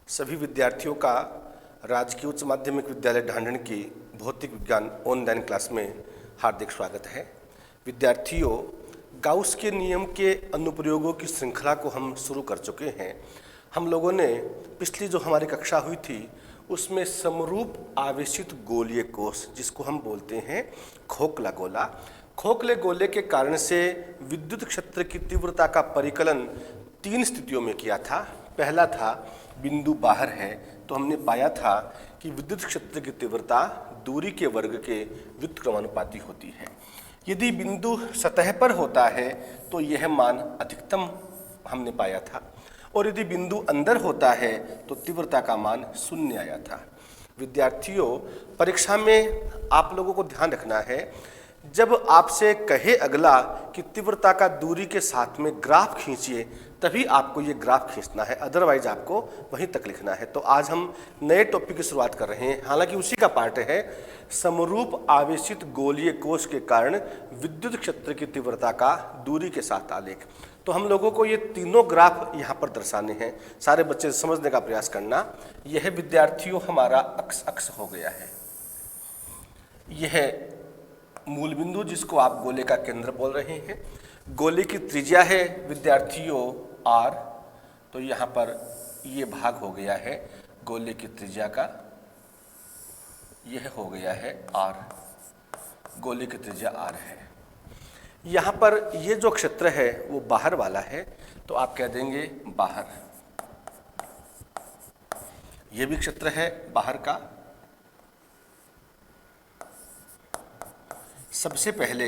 सभी विद्यार्थियों का राजकीय उच्च माध्यमिक विद्यालय ढांढन की भौतिक विज्ञान ऑनलाइन क्लास में हार्दिक स्वागत है। विद्यार्थियों, गाउस के नियम के अनुप्रयोगों की श्रृंखला को हम शुरू कर चुके हैं। हम लोगों ने पिछली जो हमारी कक्षा हुई थी उसमें समरूप आवेशित गोलीय कोश, जिसको हम बोलते हैं खोखला गोला, खोखले गोले के कारण से विद्युत क्षेत्र की तीव्रता का परिकलन 3 स्थितियों में किया था। पहला था बिंदु बाहर है, तो हमने पाया था कि विद्युत क्षेत्र की तीव्रता दूरी के वर्ग के व्युत्क्रमानुपाती होती है। यदि बिंदु सतह पर होता है तो यह मान अधिकतम हमने पाया था, और यदि बिंदु अंदर होता है तो तीव्रता का मान 0 आया था। विद्यार्थियों, परीक्षा में आप लोगों को ध्यान रखना है, जब आपसे कहे अगला कि तीव्रता का दूरी के साथ में ग्राफ खींचिए, तभी आपको ये ग्राफ खींचना है, अदरवाइज आपको वहीं तक लिखना है। तो आज हम नए टॉपिक की शुरुआत कर रहे हैं, हालांकि उसी का पार्ट है समरूप आवेशित गोलीय कोश के कारण विद्युत क्षेत्र की तीव्रता का दूरी के साथ आलेख। तो हम लोगों को ये तीनों ग्राफ यहाँ पर दर्शाने हैं। सारे बच्चे समझने का प्रयास करना। यह विद्यार्थियों हमारा अक्ष हो गया है। यह मूल बिंदु जिसको आप गोले का केंद्र बोल रहे हैं। गोले की त्रिज्या है विद्यार्थियों r, तो यहाँ पर ये भाग हो गया है गोले की त्रिज्या का, यह हो गया है r, गोले की त्रिज्या r है। यहाँ पर ये जो क्षेत्र है वो बाहर वाला है, तो आप कह देंगे बाहर। ये भी क्षेत्र है बाहर का। सबसे पहले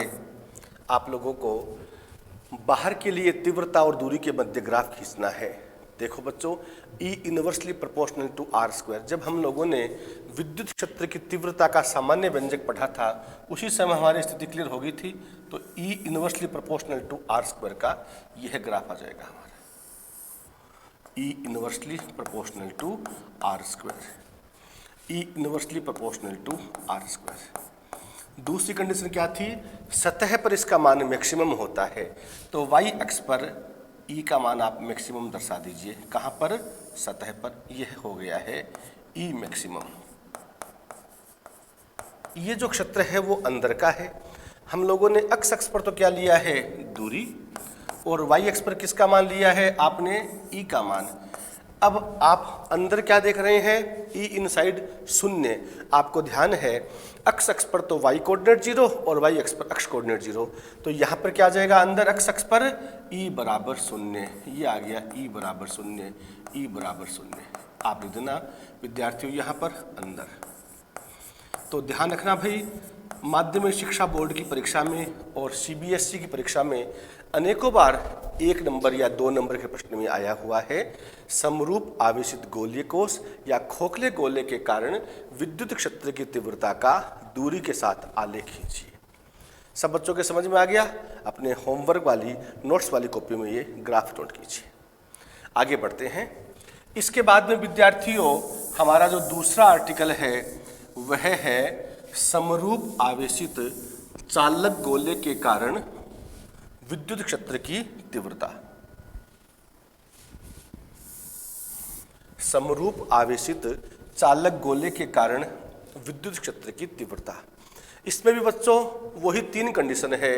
आप लोगों को बाहर के लिए तीव्रता और दूरी के मध्य ग्राफ खींचना है। देखो बच्चों, E inversely proportional to r square, जब हम लोगों ने विद्युत क्षेत्र की तीव्रता का सामान्य व्यंजक पढ़ा था उसी समय हमारी स्थिति क्लियर हो गई थी। तो E inversely proportional to r square का यह ग्राफ आ जाएगा हमारा, E inversely proportional to r square, E inversely proportional to r square. दूसरी कंडीशन क्या थी? सतह पर इसका मान मैक्सिमम होता है, तो y अक्ष पर E का मान आप मैक्सिमम दर्शा दीजिए। कहाँ पर? सतह पर। यह हो गया है E मैक्सिमम। ये जो क्षेत्र है वो अंदर का है। हम लोगों ने x अक्ष पर तो क्या लिया है? दूरी, और y अक्ष पर किसका मान लिया है आपने? E का मान। अब आप अंदर क्या देख रहे हैं? E inside 0। आपको ध्यान है x अक्ष पर तो y कोऑर्डिनेट 0 और y अक्ष पर x कोऑर्डिनेट 0, तो यहाँ पर क्या आ जाएगा अंदर x अक्ष पर? E बराबर 0। ये आ गया E बराबर 0, E बराबर 0। आप लिख देना विद्यार्थियों यहाँ पर अंदर। तो ध्यान रखना भाई, माध्यमिक शिक्षा बोर्ड की परीक्षा में और CBSE की परीक्षा में अनेकों बार 1 नंबर या 2 नंबर के प्रश्न में आया हुआ है, समरूप आवेशित गोलीय कोश या खोखले गोले के कारण विद्युत क्षेत्र की तीव्रता का दूरी के साथ आलेख खींचिए। सब बच्चों के समझ में आ गया? अपने होमवर्क वाली नोट्स वाली कॉपी में ये ग्राफ नोट कीजिए। आगे बढ़ते हैं। इसके बाद में विद्यार्थियों हमारा जो दूसरा आर्टिकल है वह है समरूप आवेशित चालक गोले के कारण विद्युत क्षेत्र की तीव्रता। समरूप आवेशित चालक गोले के कारण विद्युत क्षेत्र की तीव्रता। इसमें भी बच्चों वही 3 कंडीशन है,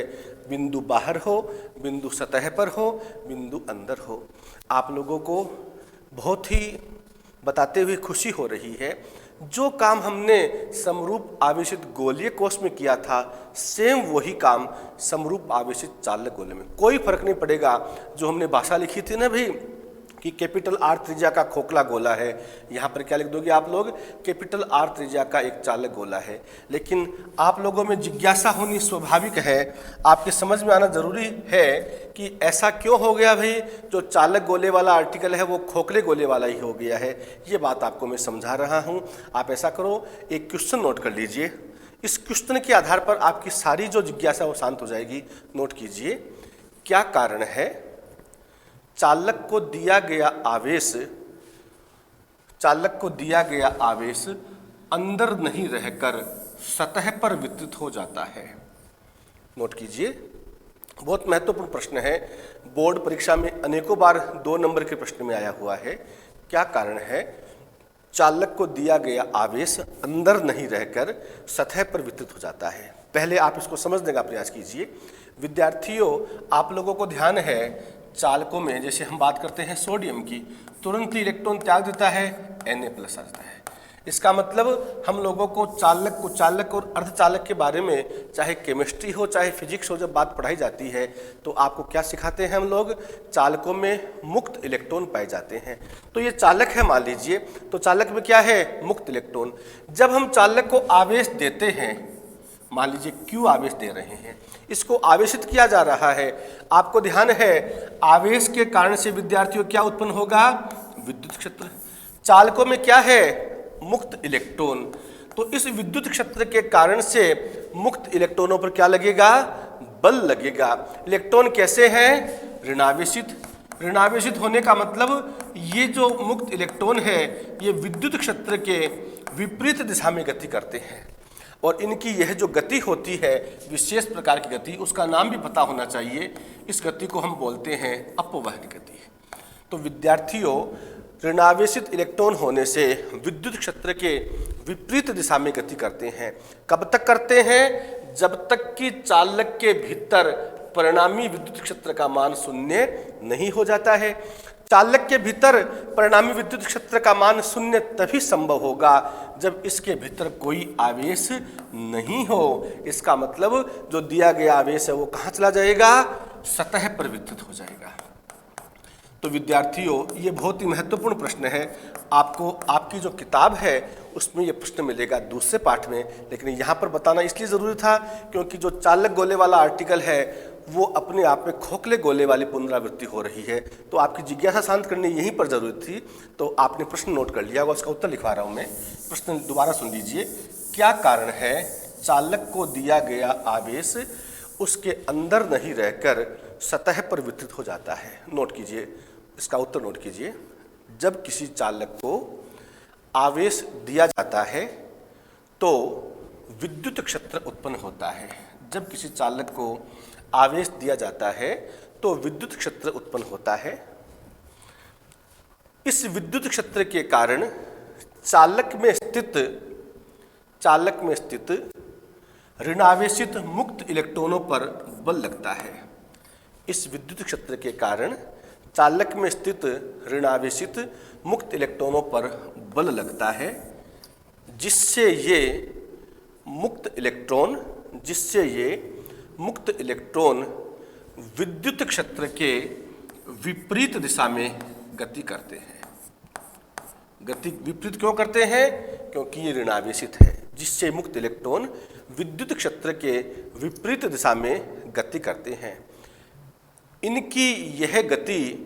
बिंदु बाहर हो, बिंदु सतह पर हो, बिंदु अंदर हो। आप लोगों को बहुत ही बताते हुए खुशी हो रही है, जो काम हमने समरूप आवेशित गोलीय कोश में किया था सेम वही काम समरूप आवेशित चालक गोले में। कोई फर्क नहीं पड़ेगा। जो हमने भाषा लिखी थी ना भाई कि कैपिटल R त्रिज्या का खोखला गोला है, यहाँ पर क्या लिख दोगे आप लोग? कैपिटल R त्रिज्या का एक चालक गोला है। लेकिन आप लोगों में जिज्ञासा होनी स्वाभाविक है, आपके समझ में आना जरूरी है कि ऐसा क्यों हो गया भाई, जो चालक गोले वाला आर्टिकल है वो खोखले गोले वाला ही हो गया है। ये बात आपको मैं समझा रहा हूँ। आप ऐसा करो, एक क्वेश्चन नोट कर लीजिए। इस क्वेश्चन के आधार पर आपकी सारी जो जिज्ञासा वो शांत हो जाएगी। नोट कीजिए, क्या कारण है चालक को दिया गया आवेश अंदर नहीं रहकर सतह पर वितरित हो जाता है? नोट कीजिए, बहुत महत्वपूर्ण प्रश्न है। बोर्ड परीक्षा में अनेकों बार 2 नंबर के प्रश्न में आया हुआ है। क्या कारण है चालक को दिया गया आवेश अंदर नहीं रहकर सतह पर वितरित हो जाता है। पहले आप इसको समझने का प्रयास कीजिए। विद्यार्थियों, आप लोगों को ध्यान है चालकों में जैसे हम बात करते हैं सोडियम की, तुरंत ही इलेक्ट्रॉन त्याग देता है, Na+ आ जाता है। इसका मतलब हम लोगों को चालक और अर्धचालक के बारे में चाहे केमिस्ट्री हो चाहे फिजिक्स हो, जब बात पढ़ाई जाती है तो आपको क्या सिखाते हैं हम लोग? चालकों में मुक्त इलेक्ट्रॉन पाए जाते हैं। तो ये चालक है मान लीजिए, तो चालक में क्या है? मुक्त इलेक्ट्रॉन। जब हम चालक को आवेश देते हैं, मान लीजिए Q आवेश दे रहे हैं, इसको आवेशित किया जा रहा है, आपको ध्यान है आवेश के कारण से विद्यार्थियों क्या उत्पन्न होगा? विद्युत क्षेत्र। चालकों में क्या है? मुक्त इलेक्ट्रॉन। तो इस विद्युत क्षेत्र के कारण से मुक्त इलेक्ट्रॉनों पर क्या लगेगा? बल लगेगा। इलेक्ट्रॉन कैसे हैं? ऋणावेशित। ऋणावेशित होने का मतलब ये जो मुक्त इलेक्ट्रॉन है ये विद्युत क्षेत्र के विपरीत दिशा में गति करते हैं, और इनकी यह जो गति होती है विशेष प्रकार की गति, उसका नाम भी पता होना चाहिए। इस गति को हम बोलते हैं अपवहन गति। तो विद्यार्थियों, ऋणावेशित इलेक्ट्रॉन होने से विद्युत क्षेत्र के विपरीत दिशा में गति करते हैं। कब तक करते हैं? जब तक कि चालक के भीतर परिणामी विद्युत क्षेत्र का मान शून्य नहीं हो जाता है। चालक के भीतर परिणामी विद्युत क्षेत्र का मान शून्य तभी संभव होगा जब इसके भीतर कोई आवेश नहीं हो। इसका मतलब जो दिया गया आवेश है वो कहाँ चला जाएगा? सतह पर वितरित हो जाएगा। तो विद्यार्थियों, ये बहुत ही महत्वपूर्ण प्रश्न है। आपको आपकी जो किताब है उसमें ये प्रश्न मिलेगा दूसरे पाठ में, लेकिन यहाँ पर बताना इसलिए ज़रूरी था क्योंकि जो चालक गोले वाला आर्टिकल है वो अपने आप में खोखले गोले वाली पुनरावृत्ति हो रही है, तो आपकी जिज्ञासा शांत करनी यहीं पर जरूरी थी। तो आपने प्रश्न नोट कर लिया होगा, उसका उत्तर लिखवा रहा हूँ मैं। प्रश्न दोबारा सुन लीजिए। क्या कारण है चालक को दिया गया आवेश उसके अंदर नहीं रहकर सतह पर वितरित हो जाता है? नोट कीजिए, इसका उत्तर नोट कीजिए। जब किसी चालक को आवेश दिया जाता है तो विद्युत क्षेत्र उत्पन्न होता है। जब किसी चालक को आवेश दिया जाता है तो विद्युत क्षेत्र उत्पन्न होता है। इस विद्युत क्षेत्र के कारण चालक में स्थित ऋणावेशित मुक्त इलेक्ट्रॉनों पर बल लगता है। इस विद्युत क्षेत्र के कारण चालक में स्थित ऋणावेशित मुक्त इलेक्ट्रॉनों पर बल लगता है, जिससे ये मुक्त इलेक्ट्रॉन विद्युत क्षेत्र के विपरीत दिशा में गति करते हैं। गति विपरीत क्यों करते हैं? क्योंकि ये ऋणावेशित है, जिससे मुक्त इलेक्ट्रॉन विद्युत क्षेत्र के विपरीत दिशा में गति करते हैं। इनकी यह गति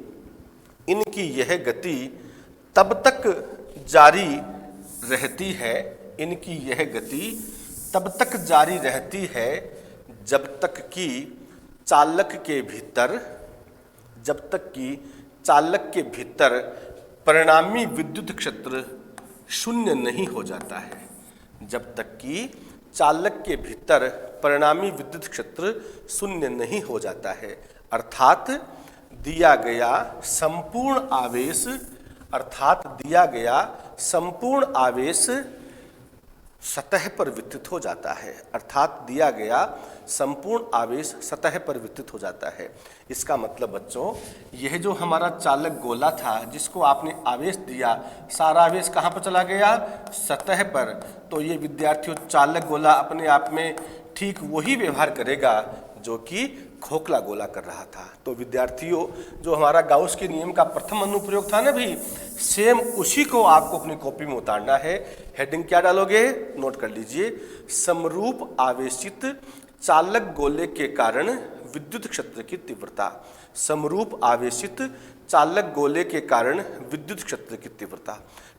तब तक जारी रहती है जब तक कि चालक के भीतर परिणामी विद्युत क्षेत्र शून्य नहीं हो जाता है। जब तक कि चालक के भीतर परिणामी विद्युत क्षेत्र शून्य नहीं हो जाता है, अर्थात दिया गया संपूर्ण आवेश सतह पर वितरित हो जाता है। इसका मतलब बच्चों, यह जो हमारा चालक गोला था जिसको आपने आवेश दिया, सारा आवेश कहाँ पर चला गया? सतह पर। तो ये विद्यार्थियों, चालक गोला अपने आप में ठीक वही व्यवहार करेगा जो कि खोखला गोला कर रहा था। तो विद्यार्थियों, जो हमारा गाउस के नियम का प्रथम अनुप्रयोग था ना भी, सेम उसी को आपको अपनी कॉपी में उतारना है। हेडिंग क्या डालोगे? नोट कर लीजिए, समरूप आवेशित चालक गोले के कारण विद्युत क्षेत्र की तीव्रता। समरूप आवेशित चालक गोले के कारण विद्युत क्षेत्र की तीव्रता।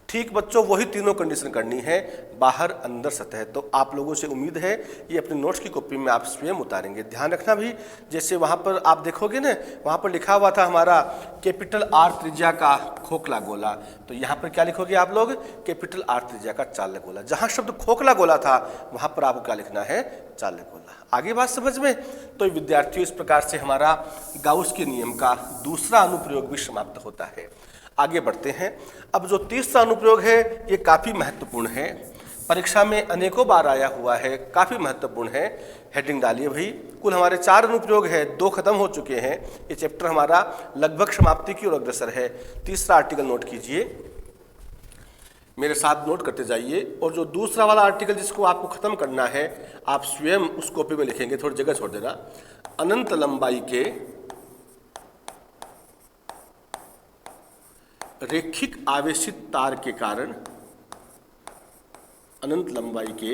ठीक बच्चों, वही तीनों कंडीशन करनी है, बाहर, अंदर, सतह। तो आप लोगों से उम्मीद है ये अपने नोट्स की कॉपी में आप स्वयं उतारेंगे। ध्यान रखना भी, जैसे वहाँ पर आप देखोगे ना, वहाँ पर लिखा हुआ था हमारा कैपिटल R त्रिज्या का खोखला गोला, तो यहाँ पर क्या लिखोगे आप लोग? कैपिटल R त्रिज्या का चालक गोला। जहाँ शब्द खोखला गोला था वहाँ पर आपको क्या लिखना है? चालक गोला। आगे बात समझ में? तो विद्यार्थियों, इस प्रकार से हमारा गाउस के नियम का दूसरा अनुप्रयोग भी समाप्त होता है। आगे बढ़ते हैं। अब जो तीसरा अनुप्रयोग है ये काफ़ी महत्वपूर्ण है, परीक्षा में अनेकों बार आया हुआ है, काफ़ी महत्वपूर्ण है। हेडिंग डालिए भाई। कुल हमारे 4 अनुप्रयोग है, 2 खत्म हो चुके हैं। ये चैप्टर हमारा लगभग समाप्ति की ओर अग्रसर है। तीसरा आर्टिकल नोट कीजिए, मेरे साथ नोट करते जाइए। और जो दूसरा वाला आर्टिकल जिसको आपको खत्म करना है, आप स्वयं उस कॉपी में लिखेंगे, थोड़ी जगह छोड़ देना। अनंत लंबाई के रैखिक आवेशित तार के कारण, अनंत लंबाई के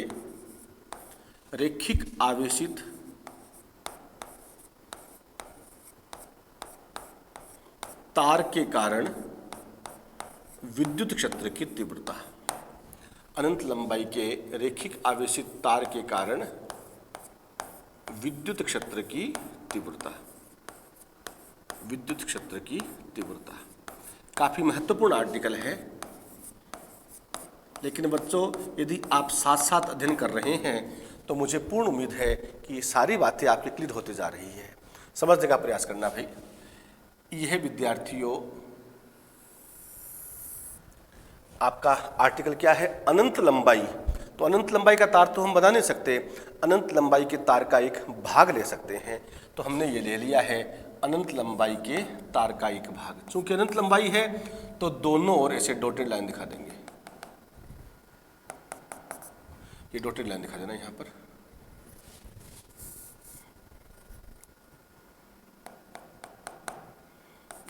रैखिक आवेशित तार के कारण विद्युत क्षेत्र की तीव्रता। अनंत लंबाई के रैखिक आवेशित तार के कारण विद्युत क्षेत्र की तीव्रता, विद्युत क्षेत्र की तीव्रता काफी महत्वपूर्ण आर्टिकल है। लेकिन बच्चों, यदि आप साथ साथ अध्ययन कर रहे हैं तो मुझे पूर्ण उम्मीद है कि सारी बातें आपके क्लियर होते जा रही हैं। समझने का प्रयास करना भाई। यह विद्यार्थियों आपका आर्टिकल क्या है, अनंत लंबाई। तो अनंत लंबाई का तार तो हम बना नहीं सकते, अनंत लंबाई के तार का एक भाग ले सकते हैं। तो हमने ये ले लिया है अनंत लंबाई के तार का एक भाग। चूंकि अनंत लंबाई है तो दोनों ओर ऐसे डॉटेड लाइन दिखा देंगे। ये डॉटेड लाइन दिखा देना यहाँ पर।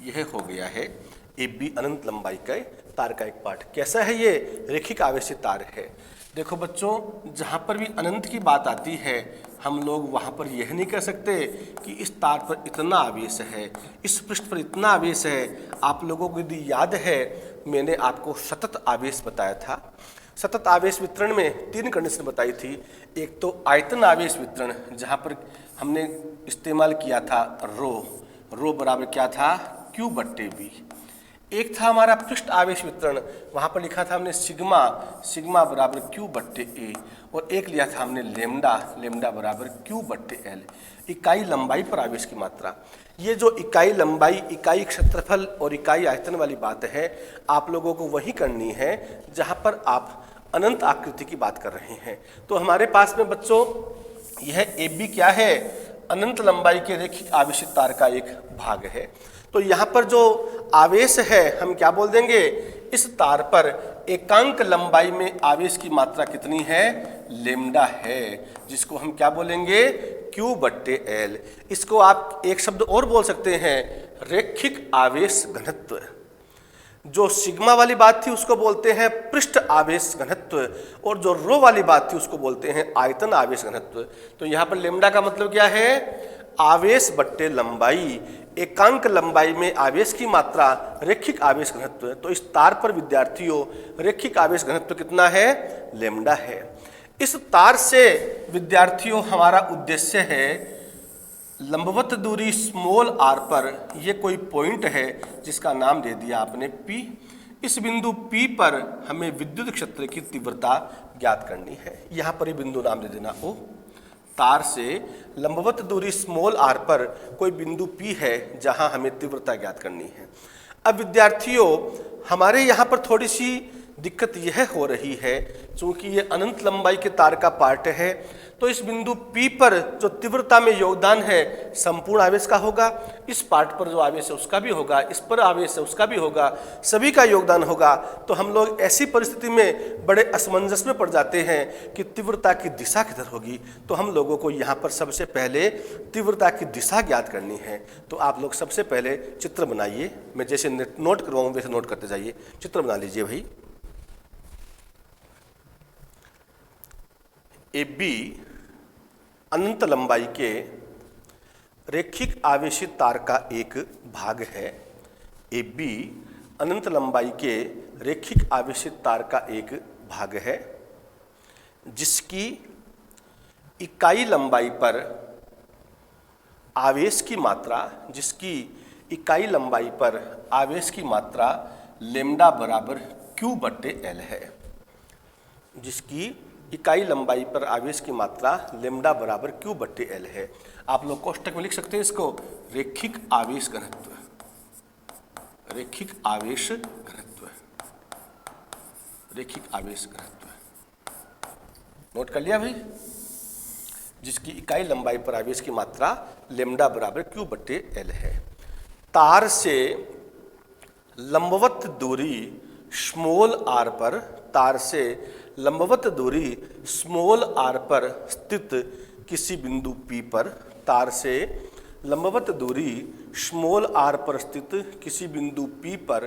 यह हो गया है ए बी अनंत लंबाई का तार का एक पार्ट। कैसा है ये, रैखिक आवेशित तार है। देखो बच्चों, जहाँ पर भी अनंत की बात आती है हम लोग वहाँ पर यह नहीं कह सकते कि इस तार पर इतना आवेश है, इस पृष्ठ पर इतना आवेश है। आप लोगों को यदि याद है, मैंने आपको सतत आवेश बताया था। सतत आवेश वितरण में 3 कंडीशन बताई थी। एक तो आयतन आवेश वितरण, जहाँ पर हमने इस्तेमाल किया था रो बराबर क्या था, Q बट्टे बी। एक था हमारा पृष्ठ आवेश वितरण, वहाँ पर लिखा था हमने सिग्मा बराबर Q बट्टे ए। और एक लिया था हमने लेमडा बराबर Q बट्टे एल, इकाई लंबाई पर आवेश की मात्रा। ये जो इकाई लंबाई, इकाई क्षेत्रफल और इकाई आयतन वाली बात है, आप लोगों को वही करनी है जहाँ पर आप अनंत आकृति की बात कर रहे हैं। तो हमारे पास में बच्चों यह ए बी क्या है, अनंत लंबाई के रैखिक आवेशित तार का एक भाग है। तो यहाँ पर जो आवेश है हम क्या बोल देंगे, इस तार पर एकांक लंबाई में आवेश की मात्रा कितनी है, लेमडा है, जिसको हम क्या बोलेंगे, Q बट्टे एल। इसको आप एक शब्द और बोल सकते हैं, रैखिक आवेश घनत्व। जो सिग्मा वाली बात थी उसको बोलते हैं पृष्ठ आवेश घनत्व, और जो रो वाली बात थी उसको बोलते हैं आयतन आवेश घनत्व। तो यहाँ पर लेमडा का मतलब क्या है, आवेश बट्टे लंबाई, एकांक लंबाई में आवेश की मात्रा, रैखिक आवेश घनत्व। तो इस तार पर विद्यार्थियों रैखिक आवेश घनत्व कितना है, लेमडा है। इस तार से विद्यार्थियों हमारा उद्देश्य है लंबवत दूरी स्मॉल r पर यह कोई पॉइंट है जिसका नाम दे दिया आपने P। इस बिंदु P पर हमें विद्युत क्षेत्र की तीव्रता ज्ञात करनी है। यहाँ पर ये बिंदु नाम दे देना O। तार से लंबवत दूरी स्मॉल r पर कोई बिंदु P है जहाँ हमें तीव्रता ज्ञात करनी है। अब विद्यार्थियों हमारे यहाँ पर थोड़ी सी दिक्कत यह हो रही है, चूंकि ये अनंत लंबाई के तार का पार्ट है, तो इस बिंदु P पर जो तीव्रता में योगदान है संपूर्ण आवेश का होगा, इस पार्ट पर जो आवेश है उसका भी होगा, इस पर आवेश है उसका भी होगा, सभी का योगदान होगा। तो हम लोग ऐसी परिस्थिति में बड़े असमंजस में पड़ जाते हैं कि तीव्रता की दिशा किधर होगी। तो हम लोगों को यहाँ पर सबसे पहले तीव्रता की दिशा ज्ञात करनी है। तो आप लोग सबसे पहले चित्र बनाइए, मैं जैसे नोट करवाऊँ वैसे नोट करते जाइए। चित्र बना लीजिए भाई। ए बी अनंत लंबाई के रैखिक आवेशित तार का एक भाग है। ए बी अनंत लंबाई के रैखिक आवेशित तार का एक भाग है, जिसकी इकाई लंबाई पर आवेश की मात्रा, जिसकी इकाई लंबाई पर आवेश की मात्रा लेमडा बराबर Q बट्टे एल है। जिसकी इकाई लंबाई पर आवेश की मात्रा लेमडा बराबर Q बट्टे एल है। आप लोग कोष्टक में लिख सकते हैं इसको, रैखिक आवेश घनत्व। रेखिक आवेश घनत्व, रेखिक आवेश घनत्व नोट कर लिया भाई, जिसकी इकाई लंबाई पर आवेश की मात्रा लेमडा बराबर क्यू बट्टे एल है। तार से लंबवत दूरी स्मॉल आर पर, तार से लंबवत दूरी स्मॉल आर पर स्थित किसी बिंदु P पर, तार से लंबवत दूरी स्मॉल आर पर स्थित किसी बिंदु P पर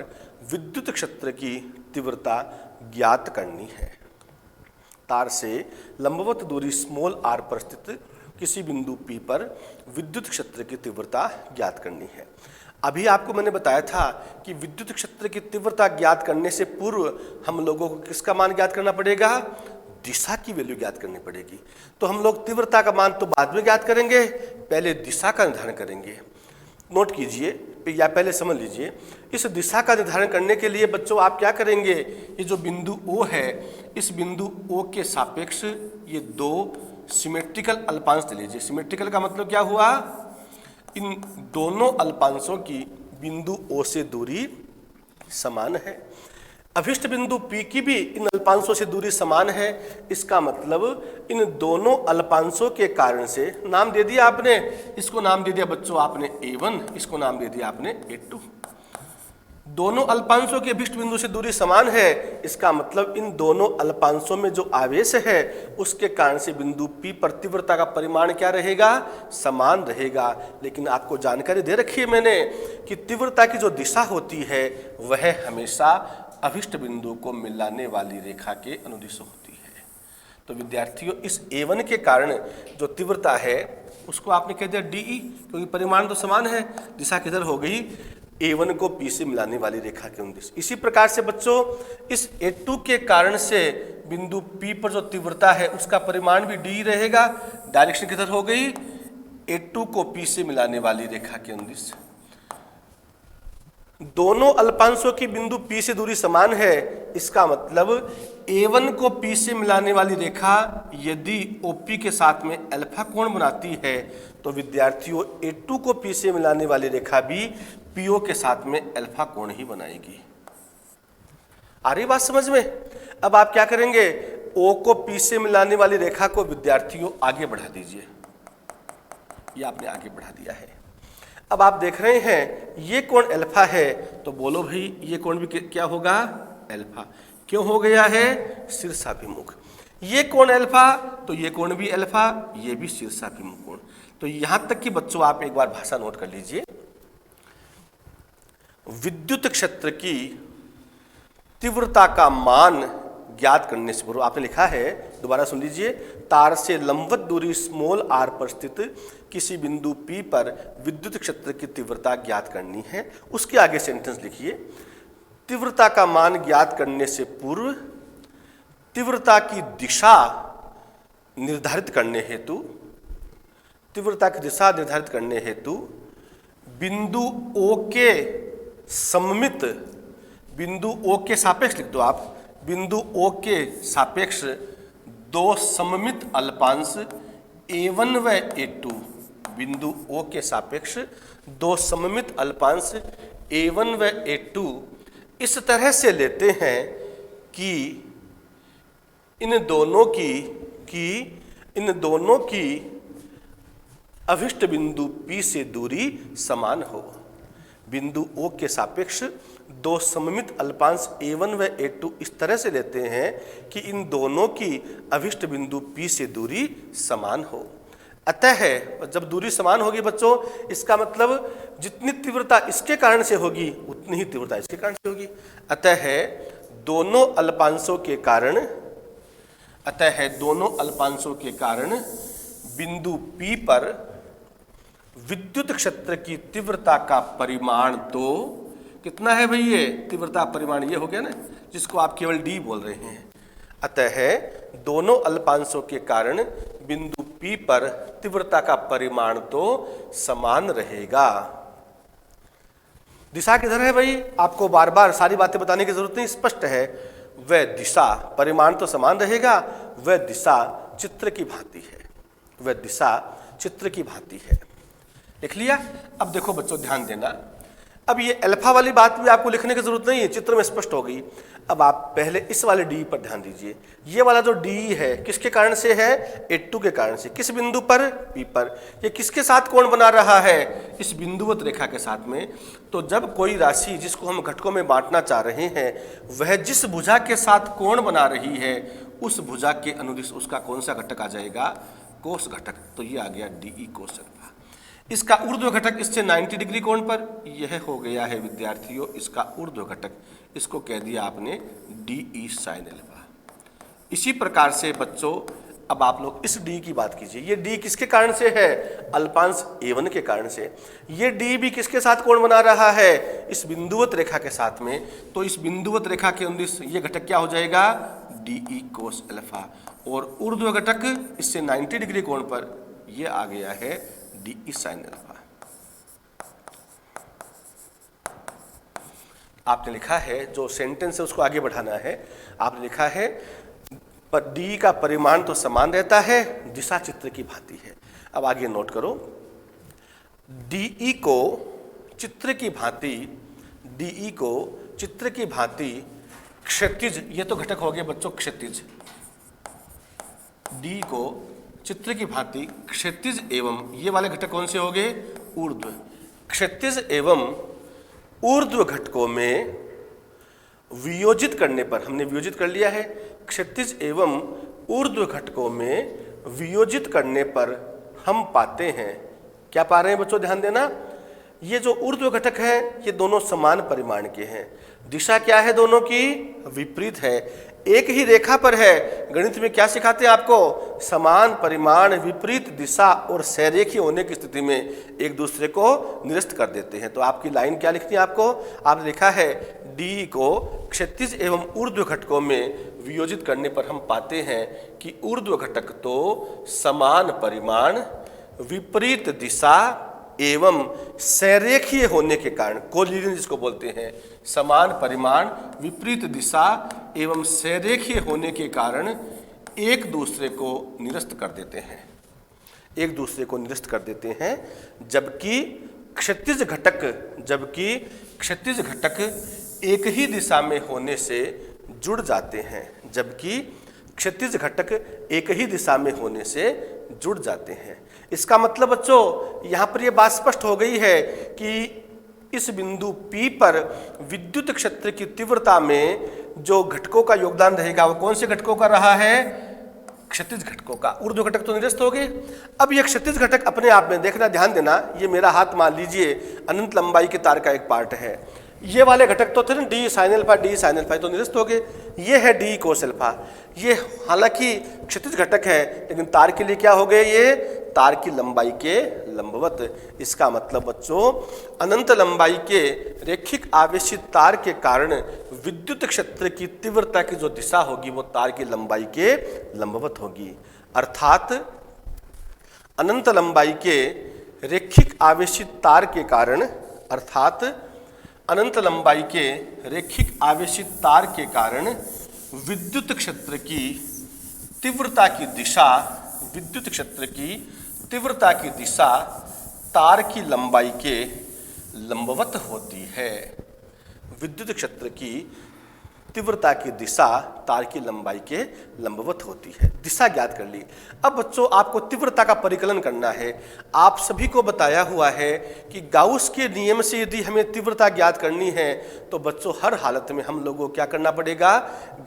विद्युत क्षेत्र की तीव्रता ज्ञात करनी है। तार से लंबवत दूरी स्मॉल आर पर स्थित किसी बिंदु P पर विद्युत क्षेत्र की तीव्रता ज्ञात करनी है। अभी आपको मैंने बताया था कि विद्युत क्षेत्र की तीव्रता ज्ञात करने से पूर्व हम लोगों को किसका मान ज्ञात करना पड़ेगा, दिशा की वैल्यू ज्ञात करनी पड़ेगी। तो हम लोग तीव्रता का मान तो बाद में ज्ञात करेंगे, पहले दिशा का निर्धारण करेंगे। नोट कीजिए या पहले समझ लीजिए, इस दिशा का निर्धारण करने के लिए बच्चों आप क्या करेंगे, ये जो बिंदु O है, इस बिंदु O के सापेक्ष ये दो सिमेट्रिकल अल्पांश ले लीजिए। सिमेट्रिकल का मतलब क्या हुआ, इन दोनों अल्पांशों की बिंदु O से दूरी समान है। अभिष्ट बिंदु P की भी इन अल्पांशों से दूरी समान है। इसका मतलब इन दोनों अल्पांशों के कारण से, नाम दे दिया आपने, इसको नाम दे दिया बच्चों आपने A1, इसको नाम दे दिया आपने A2। दोनों अल्पांशों के अभिष्ट बिंदु से दूरी समान है, इसका मतलब इन दोनों अल्पांशों में जो आवेश है उसके कारण से बिंदु P पर तीव्रता का परिमाण क्या रहेगा, समान रहेगा। लेकिन आपको जानकारी दे रखी है मैंने कि तीव्रता की जो दिशा होती है वह हमेशा अभिष्ट बिंदु को मिलाने वाली रेखा के अनुदिश होती है। तो विद्यार्थियों, इस A1 के कारण जो तीव्रता है उसको आपने कह दिया DE, क्योंकि परिमाण तो समान है, दिशा किधर हो गई, A1 को P से मिलाने वाली रेखा के अनुदिश। इसी प्रकार से बच्चों, इस A2 के कारण से बिंदु P पर जो तीव्रता है उसका परिमाण भी DE रहेगा। डायरेक्शन किधर हो गई, A2 को P से मिलाने वाली रेखा के अनुदिश। दोनों अल्पांशों की बिंदु P से दूरी समान है, इसका मतलब A1 को P से मिलाने वाली रेखा यदि OP के साथ में अल्फा कोण बनाती है तो विद्यार्थियों A2 को P से मिलाने वाली रेखा भी PO के साथ में अल्फा कोण ही बनाएगी। आ रही बात समझ में? अब आप क्या करेंगे, O को P से मिलाने वाली रेखा को विद्यार्थियों आगे बढ़ा दीजिए। ये आपने आगे बढ़ा दिया है। अब आप देख रहे हैं ये कोण अल्फा है, तो बोलो भाई ये कोण भी क्या होगा, अल्फा। क्यों हो गया है, शीर्षाभिमुख। ये कोण अल्फा तो ये कोण भी अल्फा, ये भी शीर्षाभिमुख कोण। तो यहां तक कि बच्चों आप एक बार भाषा नोट कर लीजिए। विद्युत क्षेत्र की तीव्रता का मान ज्ञात करने से पूर्व आपने लिखा है, दोबारा सुन लीजिए, तार से लंबवत दूरी स्मॉल r पर स्थित किसी बिंदु P पर विद्युत क्षेत्र की तीव्रता ज्ञात करनी है। उसके आगे सेंटेंस लिखिए, तीव्रता का मान ज्ञात करने से पूर्व तीव्रता की दिशा निर्धारित करने हेतु, तीव्रता की दिशा निर्धारित करने हेतु बिंदु O के सममित, बिंदु O के सापेक्ष लिख दो आप, बिंदु O के सापेक्ष दो सममित अल्पांश A1 व A2, बिंदु O के सापेक्ष दो सममित अल्पांश A1 व A2 इस तरह से लेते हैं कि इन दोनों की अभिष्ट बिंदु P से दूरी समान हो। बिंदु O के सापेक्ष दो सममित अल्पांश A1 व A2 इस तरह से लेते हैं कि इन दोनों की अभिष्ट बिंदु P से दूरी समान हो। अतः जब दूरी समान होगी बच्चों, इसका मतलब जितनी तीव्रता इसके कारण से होगी उतनी ही तीव्रता इसके कारण से होगी। अतः दोनों अल्पांशों के कारण बिंदु P पर विद्युत क्षेत्र की तीव्रता का परिमाण तो कितना है भाई, ये तीव्रता परिमाण ये हो गया ना, जिसको आप केवल D बोल रहे हैं। अतः दोनों अल्पांशों के कारण बिंदु P पर तीव्रता का परिमाण तो समान रहेगा। दिशा किधर है भाई, आपको बार बार सारी बातें बताने की जरूरत नहीं, स्पष्ट है। वह दिशा, परिमाण तो समान रहेगा, वह दिशा चित्र की भांति है, वह दिशा चित्र की भांति है। लिख लिया। अब देखो बच्चों ध्यान देना, अब ये अल्फा वाली बात भी आपको लिखने की जरूरत नहीं है, चित्र में स्पष्ट हो गई। अब आप पहले इस वाले डी पर ध्यान दीजिए। ये वाला जो डी है किसके कारण से है? A2 के कारण से। किस बिंदु पर? P पर। ये किसके साथ कोण बना रहा है? इस बिंदुवत रेखा के साथ में। तो जब कोई राशि जिसको हम घटकों में बांटना चाह रहे हैं वह जिस भुजा के साथ कोण बना रही है उस भुजा के अनुदिश उसका कौन सा घटक आ जाएगा? कोस घटक। तो ये आ गया DE कोस अल्फा। इसका ऊर्ध्व घटक इससे 90 डिग्री कोण पर, यह हो गया है विद्यार्थियों इसका ऊर्ध्व घटक, इसको कह दिया आपने DE साइन अल्फा। इसी प्रकार से बच्चों अब आप लोग इस D की बात कीजिए। ये D किसके कारण से है? अल्पांश A1 के कारण से। ये D भी किसके साथ कोण बना रहा है? इस बिंदुवत रेखा के साथ में। तो इस बिंदुवत रेखा के अनुदिश ये घटक क्या हो जाएगा? DE cos alpha. और ऊर्ध्व घटक इससे 90 डिग्री कोण पर, यह आ गया है DE साइन अल्फा। आपने लिखा है, जो सेंटेंस है उसको आगे बढ़ाना है। आपने लिखा है पर D का परिमाण तो समान रहता है, दिशा चित्र की भांति है। अब आगे नोट करो, DE को चित्र की भांति, DE को चित्र की भांति क्षैतिज, ये तो घटक हो गए बच्चों क्षैतिज, D को चित्र की भांति क्षैतिज एवं, ये वाले घटक कौन से हो गए? ऊर्ध्व। क्षैतिज एवं ऊर्ध्व घटकों में वियोजित करने पर, हमने वियोजित कर लिया है, क्षैतिज एवं ऊर्ध्व घटकों में वियोजित करने पर हम पाते हैं, क्या पा रहे हैं बच्चों? ध्यान देना, ये जो ऊर्ध्व घटक है ये दोनों समान परिमाण के हैं। दिशा क्या है? दोनों की विपरीत है, एक ही रेखा पर है। गणित में क्या सिखाते हैं आपको? समान परिमाण, विपरीत दिशा और सहरेखीय होने की स्थिति में एक दूसरे को निरस्त कर देते हैं। तो आपकी लाइन क्या लिखनी है आपको? आपने लिखा है D को क्षैतिज एवं ऊर्ध्व घटकों में वियोजित करने पर हम पाते हैं कि ऊर्ध्व घटक तो समान परिमाण, विपरीत दिशा एवं सहरेखीय होने के कारण, कोलिनियर जिसको बोलते हैं, समान परिमाण, विपरीत दिशा एवं सहरेखीय होने के कारण एक दूसरे को निरस्त कर देते हैं, एक दूसरे को निरस्त कर देते हैं। जबकि क्षैतिज घटक एक ही दिशा में होने से जुड़ जाते हैं, जबकि क्षैतिज घटक एक ही दिशा में होने से जुड़ जाते हैं। इसका मतलब बच्चों यहाँ पर यह बात स्पष्ट हो गई है कि इस बिंदु P पर विद्युत क्षेत्र की तीव्रता में जो घटकों का योगदान रहेगा वो कौन से घटकों का रहा है? क्षैतिज घटकों का। ऊर्ध्व घटक तो निरस्त हो गए। अब ये क्षैतिज घटक अपने आप में देखना, ध्यान देना, ये मेरा हाथ मान लीजिए अनंत लंबाई के तार का एक पार्ट है। ये वाले घटक तो थे ना D साइन अल्फा तो निरस्त हो गए। ये है D कोस अल्फा। ये हालांकि क्षैतिज घटक है लेकिन तार के लिए क्या हो गए? ये तार की लंबाई के लंबवत। इसका मतलब बच्चों अनंत लंबाई के रेखिक आवेशित तार के कारण विद्युत क्षेत्र की तीव्रता की जो दिशा होगी वो तार की लंबाई के लंबवत होगी। अर्थात अनंत लंबाई के रेखिक आवेशित तार के कारण, अर्थात अनंत लंबाई के रेखिक आवेशित तार के कारण विद्युत क्षेत्र की तीव्रता की दिशा, विद्युत क्षेत्र की तीव्रता की दिशा तार की लंबाई के लंबवत होती है। विद्युत क्षेत्र की तीव्रता की दिशा तार की लंबाई के लंबवत होती है। दिशा ज्ञात कर ली। अब बच्चों आपको तीव्रता का परिकलन करना है। आप सभी को बताया हुआ है कि गाउस के नियम से यदि हमें तीव्रता ज्ञात करनी है तो बच्चों हर हालत में हम लोगों को क्या करना पड़ेगा?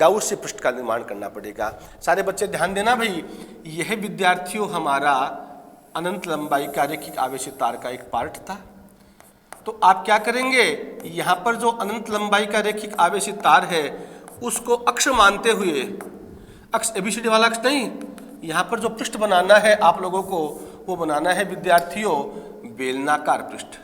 गाउस से पृष्ठ का निर्माण करना पड़ेगा। सारे बच्चे ध्यान देना भाई, यह विद्यार्थियों हमारा अनंत लंबाई का रेखिक आवेशित तार का एक पार्ट था। तो आप क्या करेंगे? यहाँ पर जो अनंत लंबाई का रेखिक आवेशित तार है उसको अक्ष मानते हुए, अक्ष एबीसीडी वाला अक्ष नहीं, यहाँ पर जो पृष्ठ बनाना है आप लोगों को वो बनाना है विद्यार्थियों बेलनाकार पृष्ठ।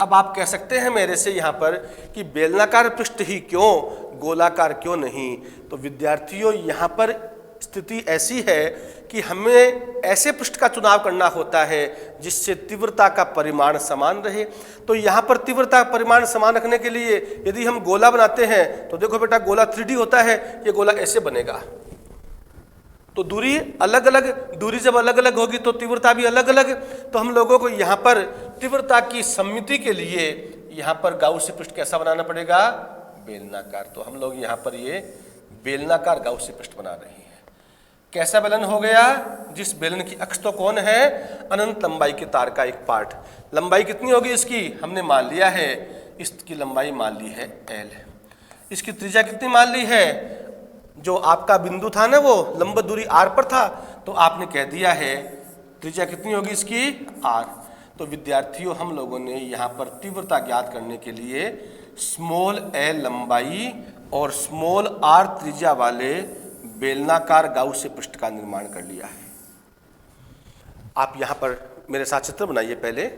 अब आप कह सकते हैं मेरे से यहाँ पर कि बेलनाकार पृष्ठ ही क्यों, गोलाकार क्यों नहीं? तो विद्यार्थियों यहाँ पर स्थिति ऐसी है कि हमें ऐसे पृष्ठ का चुनाव करना होता है जिससे तीव्रता का परिमाण समान रहे। तो यहाँ पर तीव्रता का परिमाण समान रखने के लिए यदि हम गोला बनाते हैं तो देखो बेटा गोला 3D होता है, ये गोला ऐसे बनेगा। तो दूरी अलग अलग, दूरी जब अलग अलग होगी तो तीव्रता भी अलग अलग। तो हम लोगों को यहाँ पर तीव्रता की सममिति के लिए यहाँ पर गाउसियन पृष्ठ कैसा बनाना पड़ेगा, बेलनाकार। तो हम लोग यहाँ पर ये बेलनाकार गाउसियन पृष्ठ बना रहे हैं। कैसा बेलन हो गया, जिस बेलन की अक्ष तो कौन है, अनंत लंबाई के तार का एक पार्ट। लंबाई कितनी होगी इसकी, हमने मान लिया है, इसकी लंबाई मान ली है L। इसकी त्रिज्या कितनी मान ली है, जो आपका बिंदु था ना वो लंब दूरी r पर था, तो आपने कह दिया है त्रिज्या कितनी होगी इसकी r। तो विद्यार्थियों हम लोगों ने यहाँ पर तीव्रता ज्ञात करने के लिए स्मॉल l लंबाई और स्मॉल r त्रिज्या वाले बेलनाकार गाउसियन पृष्ठ का निर्माण कर लिया है। आप यहाँ पर मेरे साथ चित्र बनाइए। पहले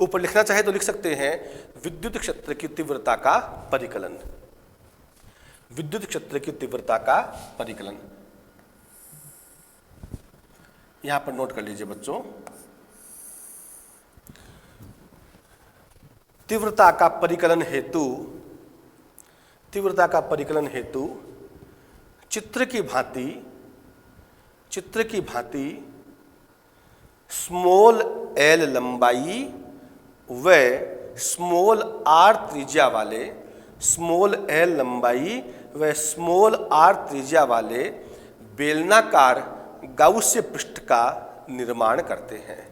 ऊपर लिखना चाहे तो लिख सकते हैं विद्युत क्षेत्र की तीव्रता का परिकलन। विद्युत क्षेत्र की तीव्रता का परिकलन यहां पर नोट कर लीजिए बच्चों। तीव्रता का परिकलन हेतु चित्र की भांति स्मॉल l लंबाई व स्मॉल r त्रिज्या वाले बेलनाकार गाउसियन पृष्ठ का निर्माण करते हैं।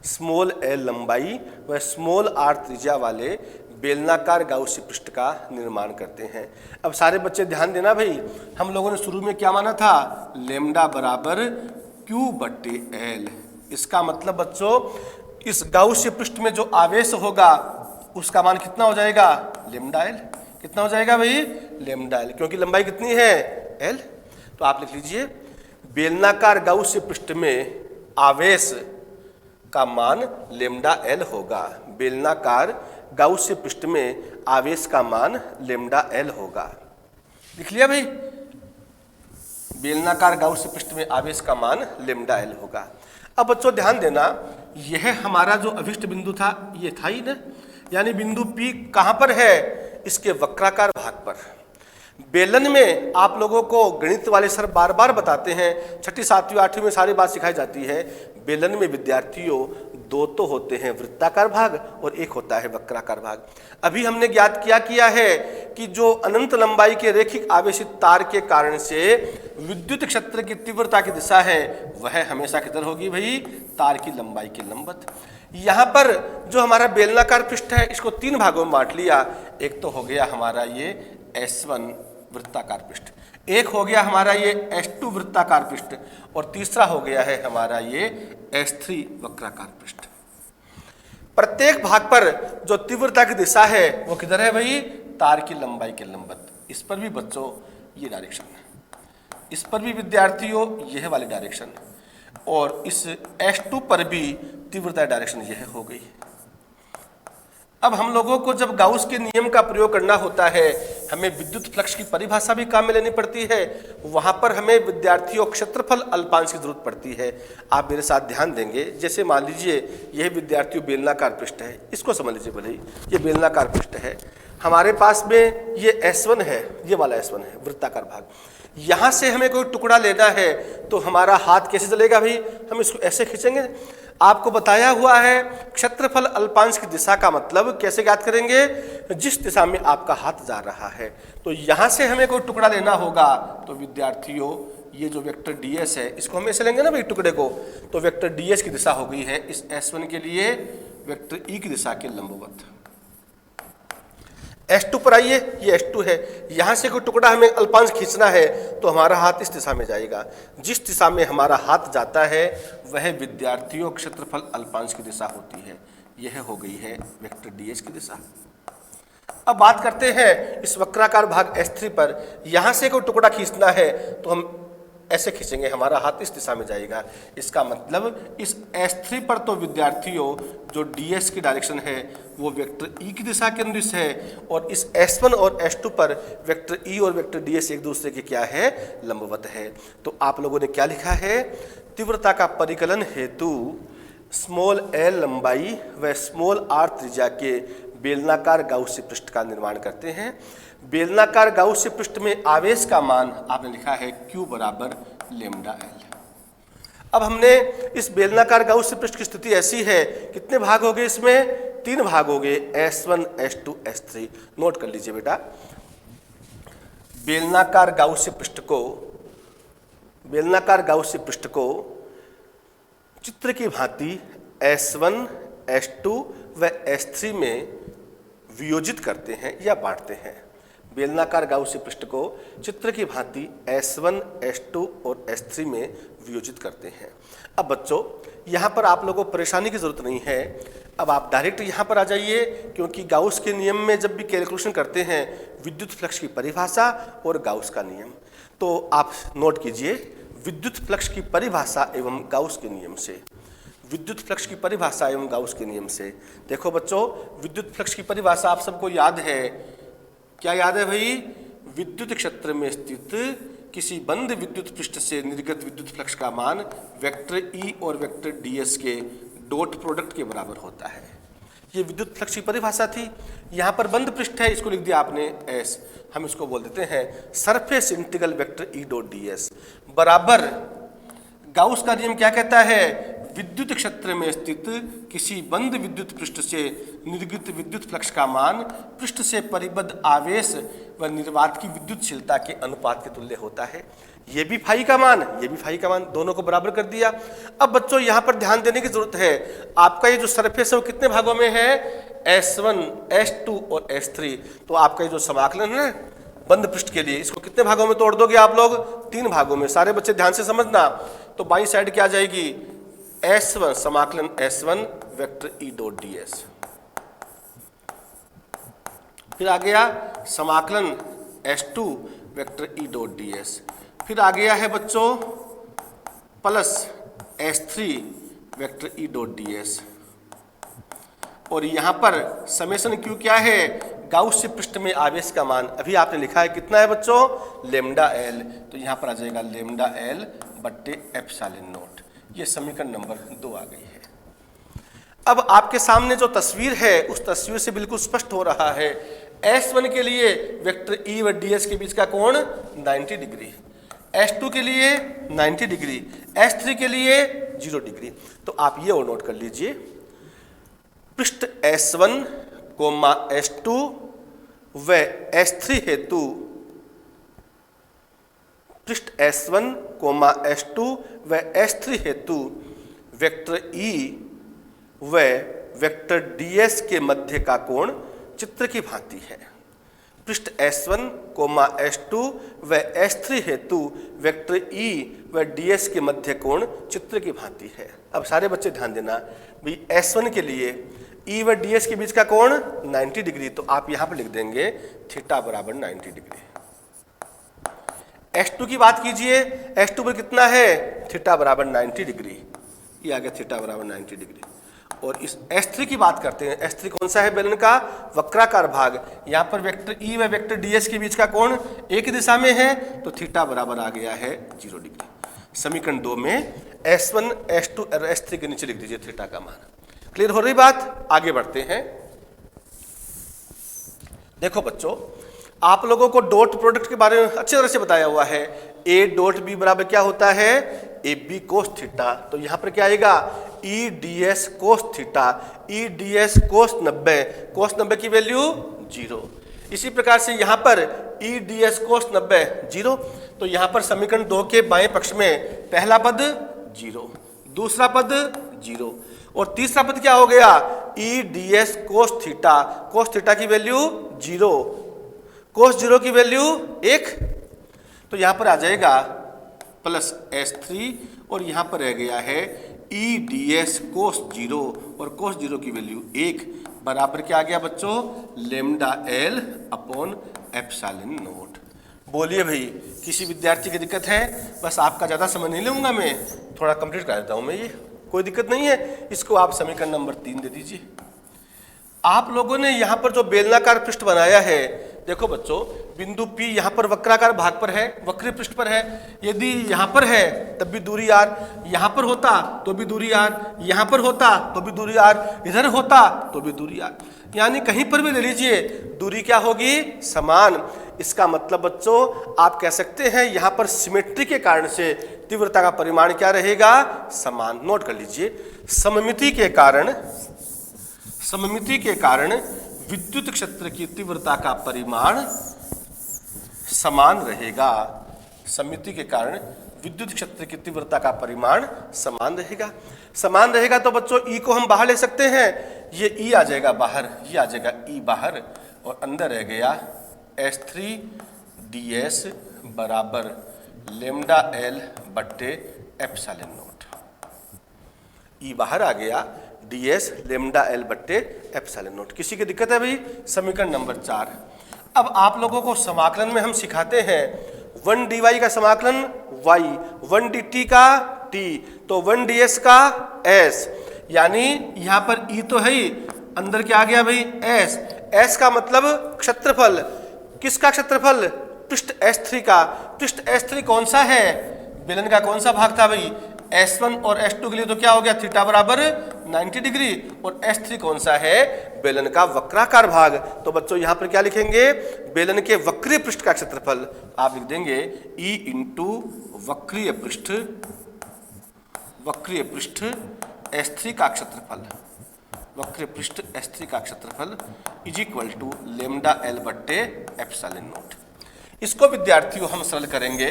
स्मॉल l लंबाई व स्मॉल r त्रिज्या वाले बेलनाकार गाउसियन पृष्ठ का निर्माण करते हैं। अब सारे बच्चे ध्यान देना भाई, हम लोगों ने शुरू में क्या माना था, लैम्डा बराबर Q बट्टे L। इसका मतलब बच्चों इस गाउसियन पृष्ठ में जो आवेश होगा उसका मान कितना हो जाएगा, लैम्डा L। कितना हो जाएगा भाई, लैम्डा L, क्योंकि लंबाई कितनी है L। तो आप लिख लीजिए बेलनाकार गाउसियन पृष्ठ में आवेश का मान लैम्डा L होगा। बेलनाकार गाउसियन पृष्ठ में आवेश का मान लैम्डा L होगा। लिख लिया भाई, बेलनाकार गाउसियन पृष्ठ में आवेश का मान लैम्डा L होगा। अब बच्चों ध्यान देना, यह हमारा जो अभिष्ट बिंदु था ये था ही ना, यानी बिंदु P कहां पर है, इसके वक्राकार भाग पर। बेलन में आप लोगों को गणित वाले सर बार बार बताते हैं, छठी सातवीं आठवीं में सारी बात सिखाई जाती है। बेलन में विद्यार्थियों दो तो होते हैं वृत्ताकार भाग और एक होता है वक्राकार भाग। अभी हमने ज्ञात किया है कि जो अनंत लंबाई के रेखिक आवेशित तार के कारण से विद्युत क्षेत्र की तीव्रता की दिशा है वह हमेशा किधर होगी भाई, तार की लंबाई के लंबवत। यहाँ पर जो हमारा बेलनाकार पृष्ठ है इसको तीन भागों में बांट लिया। एक तो हो गया हमारा ये S1 वृत्ताकार पृष्ठ, एक हो गया हमारा ये S2 वृत्ताकार पृष्ठ और तीसरा हो गया है हमारा ये S3 वक्राकार पृष्ठ। प्रत्येक भाग पर जो तीव्रता की दिशा है वो किधर है भाई, तार की लंबाई के लंबवत। इस पर भी बच्चों ये डायरेक्शन है, इस पर भी विद्यार्थियों यह वाली डायरेक्शन, और इस S2 पर भी तीव्रता डायरेक्शन यह हो गई। अब हम लोगों को जब गाउस के नियम का प्रयोग करना होता है, हमें विद्युत फ्लक्स की परिभाषा भी काम में लेनी पड़ती है। वहां पर हमें विद्यार्थियों क्षेत्रफल अल्पांश की जरूरत पड़ती है। आप मेरे साथ ध्यान देंगे, जैसे मान लीजिए यह विद्यार्थियों बेलनाकार पृष्ठ है, इसको समझ लीजिए भले ही ये बेलनाकार पृष्ठ है, हमारे पास में ये S1 है, ये वाला S1 है वृत्ताकार भाग। यहाँ से हमें कोई टुकड़ा लेना है तो हमारा हाथ कैसे चलेगा भाई, हम इसको ऐसे खींचेंगे। आपको बताया हुआ है क्षेत्रफल अल्पांश की दिशा का मतलब कैसे ज्ञात करेंगे, जिस दिशा में आपका हाथ जा रहा है। तो यहाँ से हमें कोई टुकड़ा लेना होगा तो विद्यार्थियों ये जो वेक्टर ds है इसको हम ऐसे लेंगे ना भाई टुकड़े को, तो वेक्टर ds की दिशा हो गई है इस S1 के लिए वेक्टर E की दिशा के लंबवत। S2 पर आइए, ये S2 है, यहाँ से कोई टुकड़ा हमें अल्पांश खींचना है तो हमारा हाथ इस दिशा में जाएगा। जिस दिशा में हमारा हाथ जाता है वह विद्यार्थियों क्षेत्रफल अल्पांश की दिशा होती है। यह हो गई है वेक्टर ds की दिशा। अब बात करते हैं इस वक्राकार भाग S3 पर, यहाँ से कोई टुकड़ा खींचना है तो हम ऐसे खींचेंगे, हमारा हाथ इस दिशा में जाएगा। इसका मतलब इस S3 पर तो विद्यार्थियों जो ds की डायरेक्शन है वो वेक्टर E की दिशा के अनुदिश है, और इस S1 और S2 पर वेक्टर E और वेक्टर ds एक दूसरे के क्या है, लंबवत है। तो आप लोगों ने क्या लिखा है, तीव्रता का परिकलन हेतु स्मॉल l लंबाई व स्मॉल r त्रिज्या के बेलनाकार गाउसियन पृष्ठ का निर्माण करते हैं। बेलनाकार गाउसियन पृष्ठ में आवेश का मान आपने लिखा है Q बराबर लैम्डा L। अब हमने इस बेलनाकार गाउसियन पृष्ठ की स्थिति ऐसी है, कितने भाग हो गए इसमें, तीन भाग हो गए, S1 S2 S3। नोट कर लीजिए बेटा, बेलनाकार गाउसीय पृष्ठ को चित्र की भांति S1 S2 व S3 में वियोजित करते हैं या बांटते हैं। बेलनाकार गाउसीय पृष्ठ को चित्र की भांति S1 S2 और S3 में वियोजित करते हैं। अब बच्चों यहाँ पर आप लोगों को परेशानी की जरूरत नहीं है, अब आप डायरेक्ट यहाँ पर आ जाइए, क्योंकि गाउस के नियम में जब भी कैलकुलेशन करते हैं विद्युत फ्लक्स की परिभाषा और गाउस का नियम, तो आप नोट कीजिए विद्युत फ्लक्स की परिभाषा एवं गाउस के नियम से। विद्युत फ्लक्स की परिभाषा एवं गाउस के नियम से देखो बच्चों, विद्युत फ्लक्स की परिभाषा आप सबको याद है, क्या याद है भाई? विद्युत क्षेत्र में स्थित किसी बंद विद्युत पृष्ठ से निर्गत विद्युत फ्लक्स का मान वेक्टर E और वेक्टर ds के डॉट प्रोडक्ट के बराबर होता है। ये विद्युत फ्लक्स की परिभाषा थी। यहाँ पर बंद पृष्ठ है, इसको लिख दिया आपने S, हम इसको बोल देते हैं surface integral vector E dot ds बराबर गाउस का नियम क्या कहता है? विद्युत क्षेत्र में स्थित किसी बंद विद्युत पृष्ठ से निर्गत विद्युत फ्लक्स का मान पृष्ठ से परिबद्ध आवेश व निर्वात की विद्युतशीलता के अनुपात के तुल्य होता है। ये भी फाई का मान, ये भी फाई का मान, दोनों को बराबर कर दिया। अब बच्चों यहाँ पर ध्यान देने की जरूरत है, आपका ये जो सरफेस है वो कितने भागों में है? S1 S2 और S3। तो आपका ये जो समाकलन है बंद पृष्ठ के लिए, इसको कितने भागों में तोड़ दोगे आप लोग? तीन भागों में। सारे बच्चे ध्यान से समझना। तो बाई साइड क्या आ जाएगी? S1 समाकलन S1 vector E dot ds, फिर आ गया समाकलन S2 vector E dot ds, फिर आ गया है बच्चों plus S3 vector E dot ds, और यहाँ पर समेशन Q क्या है? गाउस पृष्ठ में आवेश का मान अभी आपने लिखा है कितना है बच्चों? लैम्डा L, तो यहाँ पर आ जाएगा लैम्डा L बट्टे एप्सिलॉन नॉट। ये समीकरण नंबर 2 आ गई है। अब आपके सामने जो तस्वीर है उस तस्वीर से बिल्कुल स्पष्ट हो रहा है S1 के लिए वेक्टर E व ds के बीच का कोण 90 डिग्री, S2 के लिए 90 डिग्री, S3 के लिए 0 डिग्री। तो आप ये और नोट कर लीजिए, पृष्ठ S1, S2 व S3 हेतु पृष्ठ S1, S2 व S3 हेतु वेक्टर E व वेक्टर ds के मध्य का कोण चित्र की भांति है। पृष्ठ S1, S2 व S3 हेतु वेक्टर E व ds के मध्य कोण चित्र की भांति है। अब सारे बच्चे ध्यान देना भाई, S1 के लिए E व ds के बीच का कोण 90 डिग्री, तो आप यहाँ पर लिख देंगे थीटा बराबर 90 डिग्री। S2 की बात कीजिए, S2 पर कितना है? थीटा बराबर 90 डिग्री, ये आ गया थीटा बराबर 90 डिग्री। और इस S3 की बात करते हैं, S3 कौन सा है? बेलन का वक्राकार भाग। यहाँ पर वेक्टर E व वेक्टर ds के बीच का कोण एक दिशा में है, तो थीटा बराबर आ गया है 0 डिग्री। समीकरण 2 में S1, S2 और S3 के नीचे लिख दीजिए थीटा का मान। क्लियर हो रही बात? आगे बढ़ते हैं। देखो बच्चों, आप लोगों को डॉट प्रोडक्ट के बारे में अच्छी तरह से बताया हुआ है। A डॉट B बराबर क्या होता है? AB cos theta. तो यहाँ पर क्या आएगा? E ds cos theta, E ds कोस 90, कोस 90 की वैल्यू 0। इसी प्रकार से यहाँ पर E ds कोस 90 0। तो यहाँ पर समीकरण 2 के बाएं पक्ष में पहला पद 0, दूसरा पद 0 और तीसरा पद क्या हो गया? E ds कोस थीटा की वैल्यू 0, कोस 0 की वैल्यू 1। तो यहाँ पर आ जाएगा प्लस S3 और यहाँ पर रह गया है E ds कोस 0 और कोस 0 की वैल्यू 1 बराबर क्या आ गया बच्चों? Lambda L upon epsilon not. बोलिए भाई, किसी विद्यार्थी की दिक्कत है? बस आपका ज़्यादा समय नहीं लूँगा मैं, थोड़ा कंप्लीट कर देता हूँ मैं, ये कोई दिक्कत नहीं है। इसको आप समीकरण नंबर 3 दे दीजिए। आप लोगों ने यहाँ पर जो बेलनाकार पृष्ठ बनाया है, देखो बच्चों, बिंदु P यहाँ पर वक्राकार भाग पर है, वक्र पृष्ठ पर है। यदि यहाँ पर है तब भी दूरी r, यहाँ पर होता तो भी दूरी r, यहाँ पर होता तो भी दूरी r, इधर होता तो भी दूरी r, यानी कहीं पर भी ले लीजिए दूरी क्या होगी? समान। इसका मतलब बच्चों आप कह सकते हैं यहाँ पर सिमेट्री के कारण से तीव्रता का परिमाण क्या रहेगा? समान। नोट कर लीजिए, सममिति के कारण सममिति के कारण विद्युत क्षेत्र की तीव्रता का परिमाण समान रहेगा। सममिति के कारण विद्युत क्षेत्र की तीव्रता का परिमाण समान रहेगा। समान रहेगा तो बच्चों ई को हम बाहर ले सकते हैं, ये ई आ जाएगा बाहर, ये आ जाएगा ई बाहर, और अंदर रह गया S3 ds बराबर लेमडा एल बट्टे एप्सिलॉन नॉट। ई बाहर आ गया, ds लेमडा एल बट्टे एप्सिलॉन नॉट। किसी की दिक्कत है भाई? समीकरण नंबर 4। अब आप लोगों को समाकलन में हम सिखाते हैं 1 dy का समाकलन y, 1 dt का t, तो 1 ds का s, यानी यहां पर e तो है ही, अंदर क्या आ गया भाई? s। s का मतलब क्षेत्रफल। किसका क्षेत्रफल? पृष्ठ S3 का। पृष्ठ S3 कौन सा है? बेलन का कौन सा भाग था भाई? S1 और S2 के लिए तो क्या हो गया? थीटा बराबर 90 डिग्री। और S3 कौन सा है? बेलन का वक्राकार भाग। तो बच्चों यहां पर क्या लिखेंगे? बेलन के वक्रीय पृष्ठ का क्षेत्रफल आप लिख देंगे E इंटू वक्रीय पृष्ठ S3 का क्षेत्रफल, वक्रीय पृष्ठ S3 का क्षेत्रफल is equal to lambda L बट्टे एप्सिलॉन नॉट। इसको विद्यार्थियों हम सरल करेंगे,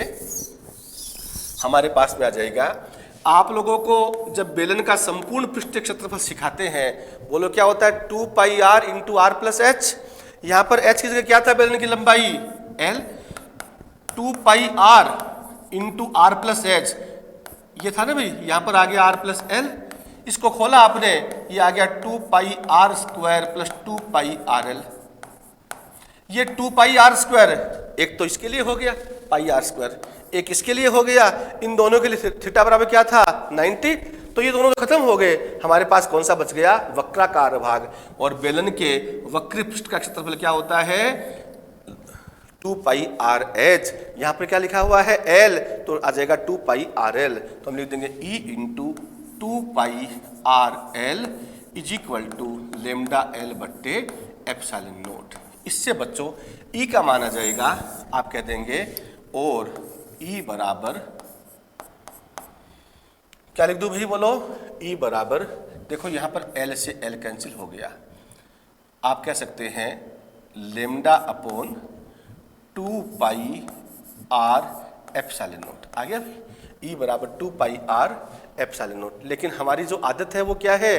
हमारे पास में आ जाएगा। आप लोगों को जब बेलन का संपूर्ण पृष्ठीय क्षेत्रफल सिखाते हैं, बोलो क्या होता है? 2 pi r into R plus H. यहाँ पर h की जगह क्या था? बेलन की लंबाई l। 2 pi r into R plus H, ये था ना भाई, यहाँ पर आ गया r प्लस एल। इसको खोला आपने, ये आ गया 2 pi r square plus 2 pi R L. ये 2 पाई आर स्क्वायर एक तो इसके लिए हो गया पाई आर स्क्वायर, एक इसके लिए हो गया। इन दोनों के लिए थीटा बराबर क्या था? 90। तो ये दोनों खत्म हो गए। हमारे पास कौन सा बच गया? वक्राकार भाग। और बेलन के वक्री पृष्ठ का क्षेत्रफल क्या होता है? 2 पाई आर एच। यहाँ पर क्या लिखा हुआ है? एल, तो आ जाएगा 2 पाई आर एल। तो हम लिख देंगे E into 2 pi R L is equal to lambda L बट्टे एप्सिलॉन नॉट। इससे बच्चों ई का मान आ जाएगा, आप कह देंगे और ई बराबर क्या लिख दूं भाई? बोलो ई बराबर, देखो यहां पर एल से एल कैंसिल हो गया, आप कह सकते हैं lambda upon 2 pi r epsilon naught. आ गया ई बराबर 2 पाई आर एप्सिलॉन नॉट। लेकिन हमारी जो आदत है वो क्या है?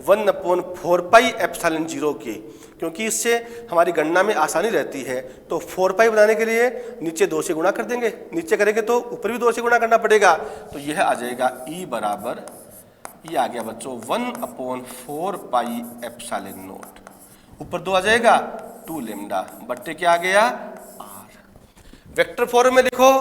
1/4 पाई एप्सिलॉन 0 की, क्योंकि इससे हमारी गणना में आसानी रहती है। तो 4 पाई बनाने के लिए नीचे 2 से गुणा कर देंगे, नीचे करेंगे तो ऊपर भी 2 से गुणा करना पड़ेगा। तो यह आ जाएगा ई बराबर, ये आ गया बच्चों 1/4 पाई एप्सिलॉन नॉट, ऊपर 2 आ जाएगा 2 लेमडा बट्टे क्या आ गया? आर। वेक्टर फॉर्म में लिखो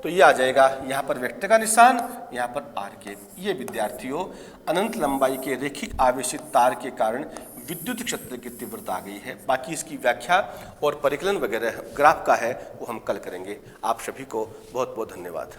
तो ये आ जाएगा, यहाँ पर वेक्टर का निशान, यहाँ पर आर के। ये विद्यार्थियों अनंत लंबाई के रेखिक आवेशित तार के कारण विद्युत क्षेत्र की तीव्रता आ गई है। बाकी इसकी व्याख्या और परिकलन वगैरह ग्राफ का है वो हम कल करेंगे। आप सभी को बहुत बहुत धन्यवाद।